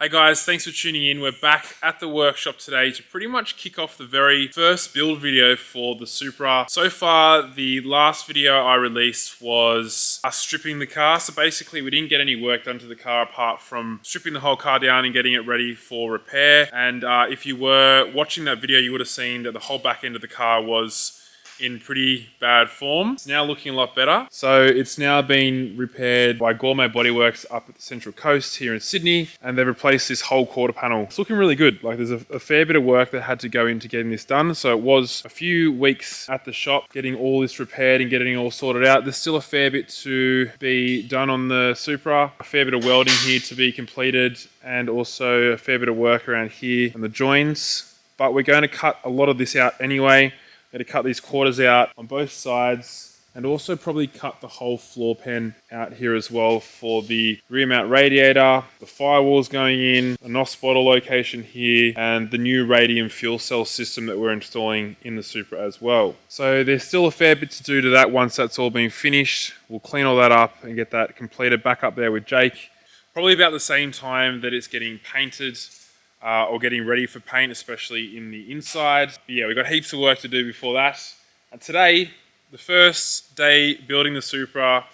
Hey guys, thanks for tuning in. We're back at the workshop today to pretty much kick off the very first build video for the Supra. So far, the last video I released was us stripping the car. So basically we didn't get any work done to the car apart from stripping the whole car down and getting it ready for repair. And if you were watching that video, you would have seen that the whole back end of the car was in pretty bad form. It's now looking a lot better. So it's now been repaired by Gourmet Bodyworks up at the Central Coast here in Sydney, and they've replaced this whole quarter panel. It's looking really good. Like there's a fair bit of work that had to go into getting this done. So it was a few weeks at the shop getting all this repaired and getting it all sorted out. There's still a fair bit to be done on the Supra, a fair bit of welding here to be completed, and also a fair bit of work around here and the joins. But we're going to cut a lot of this out anyway. Going to cut these quarters out on both sides and also probably cut the whole floor pan out here as well for the rear mount radiator, the firewalls going in, a NOS bottle location here, and the new radium fuel cell system that we're installing in the Supra as well. So there's still a fair bit to do to that once that's all been finished. We'll clean all that up and get that completed back up there with Jake. Probably about the same time that it's getting painted. Or getting ready for paint, especially in the inside. But yeah, we've got heaps of work to do before that. And today, the first day building the Supra,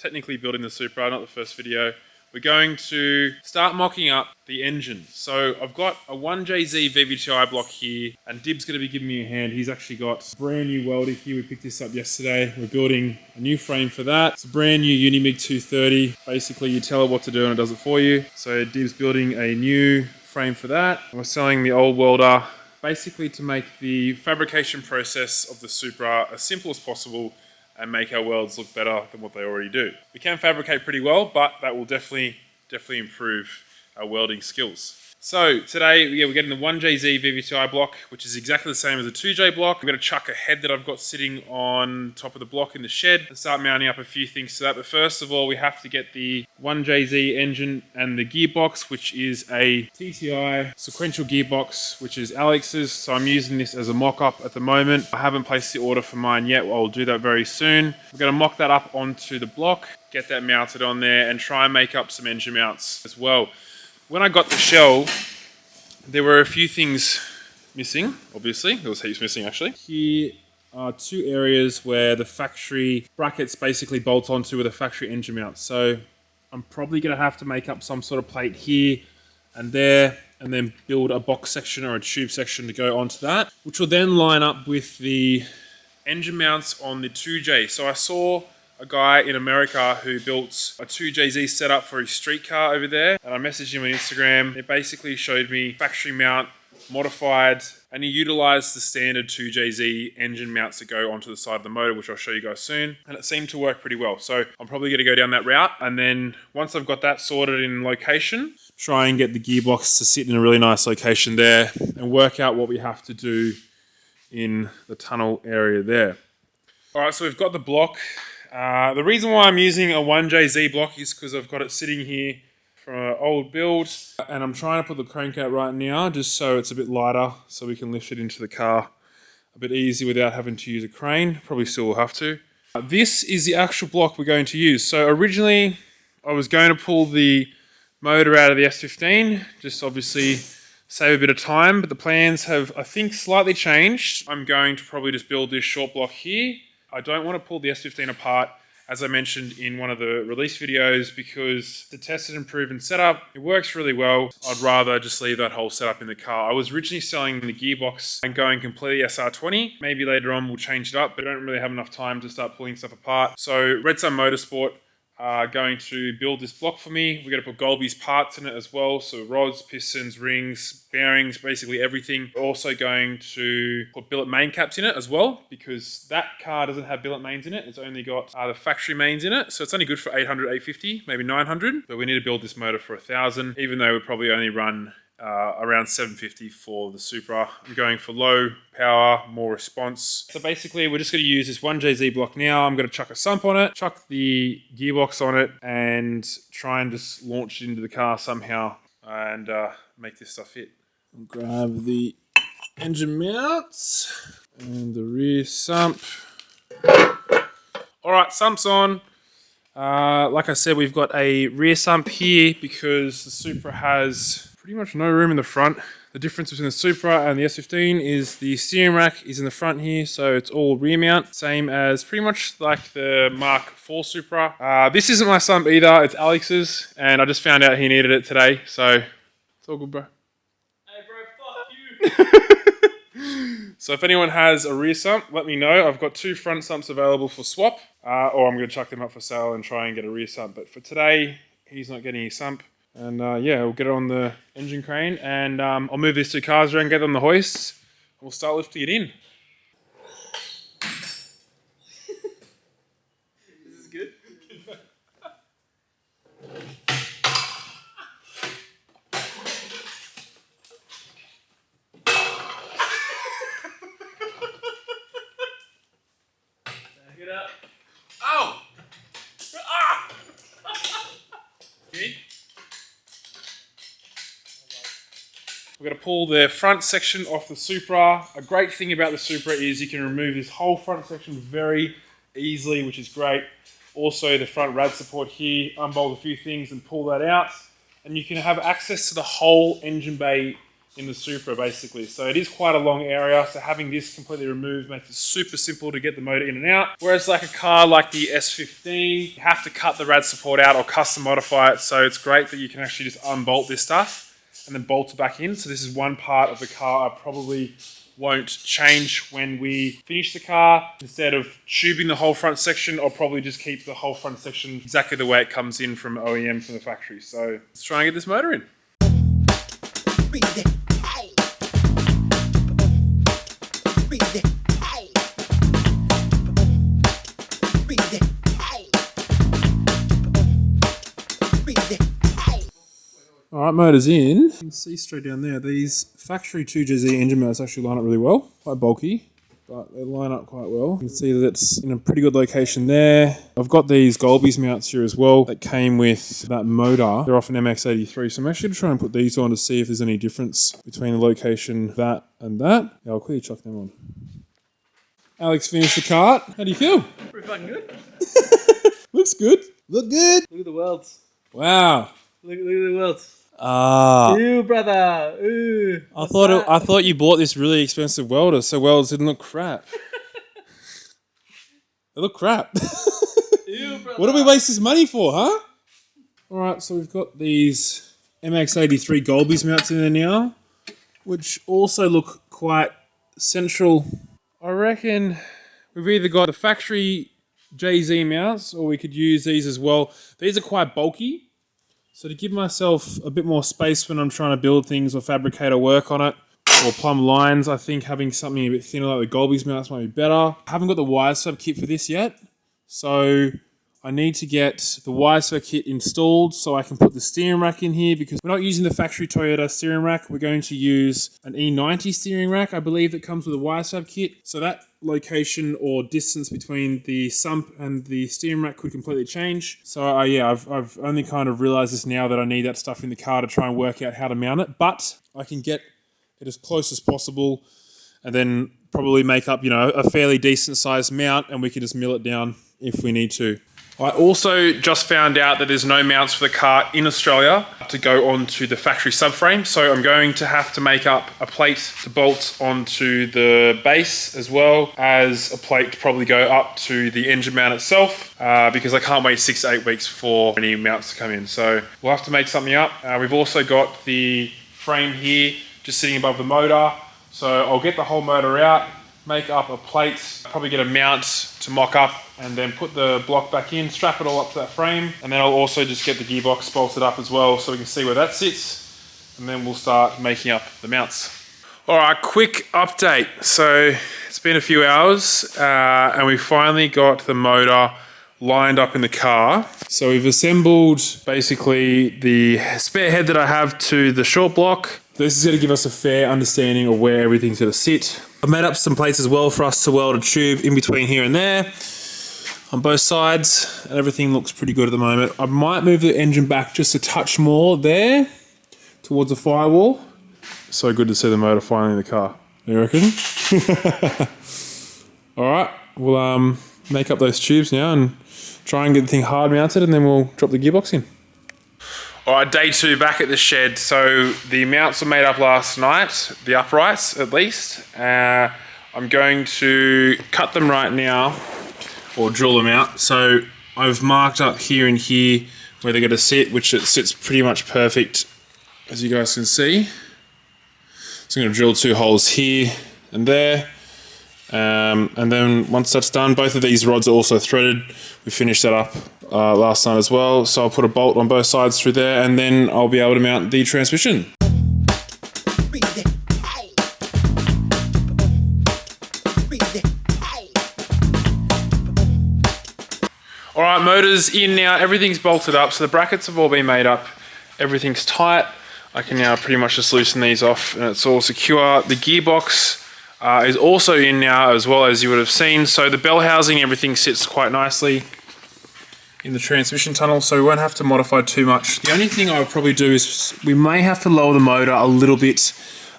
technically building the Supra, not the first video, we're going to start mocking up the engine. So I've got a 1JZ VVTi block here, and Dib's going to be giving me a hand. He's actually got a brand new welder here. We picked this up yesterday. We're building a new frame for that. It's a brand new Unimig 230. Basically, you tell it what to do and it does it for you. So Dib's building a new frame for that. We're selling the old welder basically to make the fabrication process of the Supra as simple as possible and make our welds look better than what they already do. We can fabricate pretty well, but that will definitely improve our welding skills. So today, we're getting the 1JZ VVTi block, which is exactly the same as the 2J block. I'm going to chuck a head that I've got sitting on top of the block in the shed and start mounting up a few things to that. But first of all, we have to get the 1JZ engine and the gearbox, which is a TTI sequential gearbox, which is Alex's. So I'm using this as a mock-up at the moment. I haven't placed the order for mine yet. I'll do that very soon. We're going to mock that up onto the block, get that mounted on there, and try and make up some engine mounts as well. When I got the shell, there were a few things missing, obviously. There was heaps missing, actually. Here are two areas where the factory brackets basically bolt onto with a factory engine mount. So I'm probably going to have to make up some sort of plate here and there, and then build a box section or a tube section to go onto that, which will then line up with the engine mounts on the 2J. So I saw a guy in America who built a 2JZ setup for his street car over there, and I messaged him on Instagram. It basically showed me factory mount, modified, and he utilized the standard 2JZ engine mounts that go onto the side of the motor, which I'll show you guys soon, and it seemed to work pretty well. So I'm probably going to go down that route, and then once I've got that sorted in location, try and get the gearbox to sit in a really nice location there and work out what we have to do in the tunnel area there. All right, so we've got the block. The reason why I'm using a 1JZ block is because I've got it sitting here from an old build, and I'm trying to put the crank out right now just so it's a bit lighter so we can lift it into the car a bit easy without having to use a crane. Probably still will have to. This is the actual block we're going to use. So originally I was going to pull the motor out of the S15, just obviously save a bit of time, but the plans have, I think, slightly changed. I'm going to probably just build this short block here. I don't want to pull the S15 apart, as I mentioned in one of the release videos, because the tested and proven setup, it works really well. I'd rather just leave that whole setup in the car. I was originally selling the gearbox and going completely SR20. Maybe later on we'll change it up, but I don't really have enough time to start pulling stuff apart. So Red Sun Motorsport are going to build this block for me. We're going to put Golby's parts in it as well. So rods, pistons, rings, bearings, basically everything. We're also going to put billet main caps in it as well, because that car doesn't have billet mains in it. It's only got the factory mains in it. So it's only good for 800, 850, maybe 900. But we need to build this motor for 1,000, even though we probably only run around 750 for the Supra. I'm going for low power, more response. So basically we're just going to use this 1JZ block now. I'm going to chuck a sump on it, chuck the gearbox on it, and try and just launch it into the car somehow and make this stuff fit. I'll grab the engine mounts and the rear sump. Alright, sump's on. Like I said, we've got a rear sump here because the Supra has pretty much no room in the front. The difference between the Supra and the S15 is the steering rack is in the front here, so it's all rear mount, same as pretty much like the Mark IV Supra. This isn't my sump either, it's Alex's, and I just found out he needed it today, so it's all good, bro. Hey bro, fuck you! So if anyone has a rear sump, let me know. I've got 2 front sumps available for swap, or I'm going to chuck them up for sale and try and get a rear sump. But for today, he's not getting his sump. And yeah, we'll get it on the engine crane, and I'll move these 2 cars around, get them on the hoists, and we'll start lifting it in. This is good. Back it up. Ow! Ah! Okay. We're going to pull the front section off the Supra. A great thing about the Supra is you can remove this whole front section very easily, which is great. Also, the front rad support here, unbolt a few things and pull that out. And you can have access to the whole engine bay in the Supra, basically. So it is quite a long area, so having this completely removed makes it super simple to get the motor in and out. Whereas like a car like the S15, you have to cut the rad support out or custom modify it, so it's great that you can actually just unbolt this stuff and then bolt it back in. So this is one part of the car I probably won't change when we finish the car. Instead of tubing the whole front section, I'll probably just keep the whole front section exactly the way it comes in from OEM from the factory. So let's try and get this motor in. Alright, motor's in. You can see straight down there, these factory 2JZ engine mounts actually line up really well. Quite bulky, but they line up quite well. You can see that it's in a pretty good location there. I've got these Golby's mounts here as well that came with that motor. They're off an MX83, so I'm actually going to try and put these on to see if there's any difference between the location that and that. Yeah, I'll quickly chuck them on. Alex finished the cart. How do you feel? Pretty fucking good. Looks good. Look good. Look at the welds. Wow. Look at the welds. Ah. Ew, brother. Ew. I thought you bought this really expensive welder, so welders didn't look crap. They look crap. Ew, brother. What do we waste this money for, huh? Alright, so we've got these MX83 Golby's mounts in there now, which also look quite central. I reckon we've either got the factory JZ mounts, or we could use these as well. These are quite bulky. So to give myself a bit more space when I'm trying to build things or fabricate or work on it, or plumb lines, I think having something a bit thinner like the Golby's mounts might be better. I haven't got the wire swap kit for this yet, so I need to get the wire swap kit installed so I can put the steering rack in here, because we're not using the factory Toyota steering rack. We're going to use an A90 steering rack, I believe, that comes with a wire swap kit. So that location or distance between the sump and the steering rack could completely change. So yeah, I've only kind of realized this now that I need that stuff in the car to try and work out how to mount it, but I can get it as close as possible and then probably make up, you know, a fairly decent sized mount, and we can just mill it down if we need to. I also just found out that there's no mounts for the car in Australia to go onto the factory subframe, so I'm going to have to make up a plate to bolt onto the base, as well as a plate to probably go up to the engine mount itself, because I can't wait 6 to 8 weeks for any mounts to come in. So we'll have to make something up. We've also got the frame here just sitting above the motor, so I'll get the whole motor out, make up a plate, probably get a mount to mock up, and then put the block back in, strap it all up to that frame, and then I'll also just get the gearbox bolted up as well so we can see where that sits, and then we'll start making up the mounts. Alright, quick update. So it's been a few hours and we finally got the motor lined up in the car. So we've assembled basically the spare head that I have to the short block. This is going to give us a fair understanding of where everything's going to sit. I've made up some plates as well for us to weld a tube in between here and there on both sides, and everything looks pretty good at the moment. I might move the engine back just a touch more there towards the firewall. So good to see the motor finally in the car. You reckon? Alright, we'll make up those tubes now and try and get the thing hard mounted, and then we'll drop the gearbox in. All right, day 2 back at the shed. So the mounts were made up last night, the uprights at least. I'm going to cut them right now, or drill them out. So I've marked up here and here where they're going to sit, which it sits pretty much perfect, as you guys can see. So I'm going to drill 2 holes here and there. And then once that's done, both of these rods are also threaded. We finished that up last night as well. So I'll put a bolt on both sides through there, and then I'll be able to mount the transmission. All right, motor's in now. Everything's bolted up. So the brackets have all been made up. Everything's tight. I can now pretty much just loosen these off and it's all secure. The gearbox is also in now as well, as you would have seen. So the bell housing, everything sits quite nicely in the transmission tunnel, so we won't have to modify too much. The only thing I would probably do is we may have to lower the motor a little bit,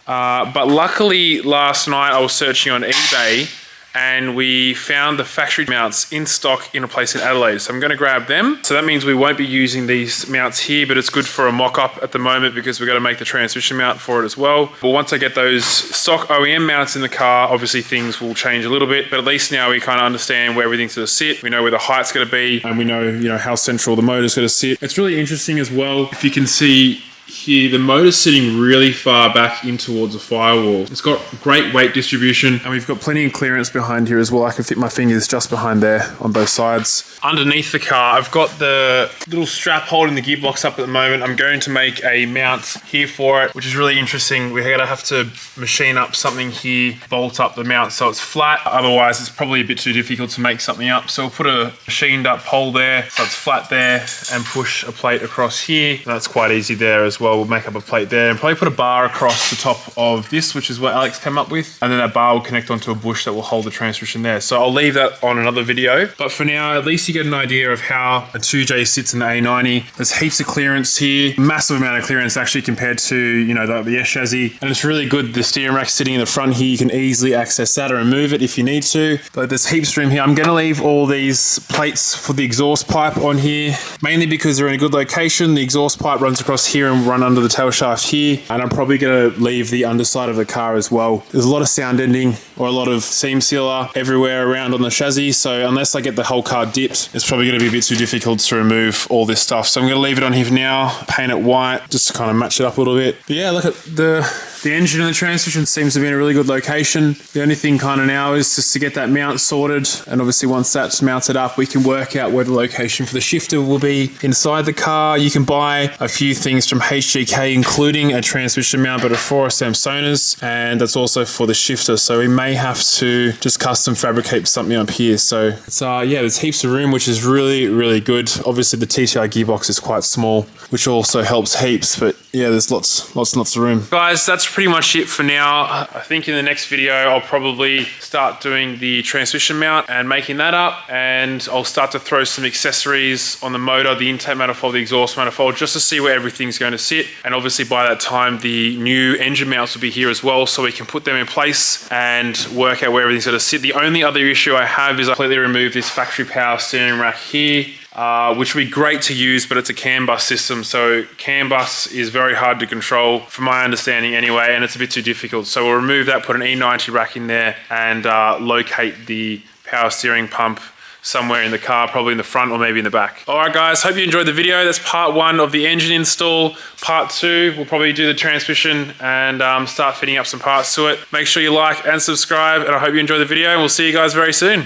but luckily last night I was searching on eBay and we found the factory mounts in stock in a place in Adelaide. So I'm gonna grab them. So that means we won't be using these mounts here, but it's good for a mock-up at the moment because we're gonna make the transmission mount for it as well. But once I get those stock OEM mounts in the car, obviously things will change a little bit, but at least now we kind of understand where everything's gonna sit. We know where the height's gonna be, and we know, how central the motor's gonna sit. It's really interesting as well. If you can see here, the motor's sitting really far back in towards the firewall. It's got great weight distribution, and we've got plenty of clearance behind here as well. I can fit my fingers just behind there on both sides. Underneath the car, I've got the little strap holding the gearbox up at the moment. I'm going to make a mount here for it, which is really interesting. We're gonna have to machine up something here, bolt up the mount so it's flat. Otherwise, it's probably a bit too difficult to make something up. So we'll put a machined up hole there so it's flat there, and push a plate across here. That's quite easy there as well. We'll make up a plate there and probably put a bar across the top of this, which is what Alex came up with. And then that bar will connect onto a bush that will hold the transmission there. So I'll leave that on another video. But for now, at least you get an idea of how a 2J sits in the A90. There's heaps of clearance here, massive amount of clearance actually compared to, the S chassis. And it's really good. The steering rack sitting in the front here, you can easily access that or remove it if you need to. But there's heaps of room here. I'm gonna leave all these plates for the exhaust pipe on here, mainly because they're in a good location. The exhaust pipe runs across here and run under the tail shaft here, and I'm probably going to leave the underside of the car as well. There's a lot of sound ending or a lot of seam sealer everywhere around on the chassis, so unless I get the whole car dipped, it's probably going to be a bit too difficult to remove all this stuff. So I'm going to leave it on here for now, paint it white just to kind of match it up a little bit. But yeah, look at the engine and the transmission seems to be in a really good location. The only thing kind of now is just to get that mount sorted, and obviously once that's mounted up, we can work out where the location for the shifter will be inside the car. You can buy a few things from HGK, including a transmission mount, but a 4SM Sonars, and that's also for the shifter. So we may have to just custom fabricate something up here. So it's there's heaps of room, which is really, really good. Obviously the TTI gearbox is quite small, which also helps heaps, but yeah, there's lots of room. Guys, that's pretty much it for now. I think in the next video, I'll probably start doing the transmission mount and making that up, and I'll start to throw some accessories on the motor, the intake manifold, the exhaust manifold, just to see where everything's going to sit. And obviously by that time, the new engine mounts will be here as well, so we can put them in place and work out where everything's going to sit. The only other issue I have is I completely removed this factory power steering rack here, which would be great to use, but it's a CAN bus system. So CAN bus is very hard to control from my understanding anyway, and it's a bit too difficult. So we'll remove that, put an E90 rack in there, and locate the power steering pump somewhere in the car, probably in the front or maybe in the back. All right guys, hope you enjoyed the video. That's part 1 of the engine install. Part 2, we'll probably do the transmission and start fitting up some parts to it. Make sure you like and subscribe, and I hope you enjoy the video, and we'll see you guys very soon.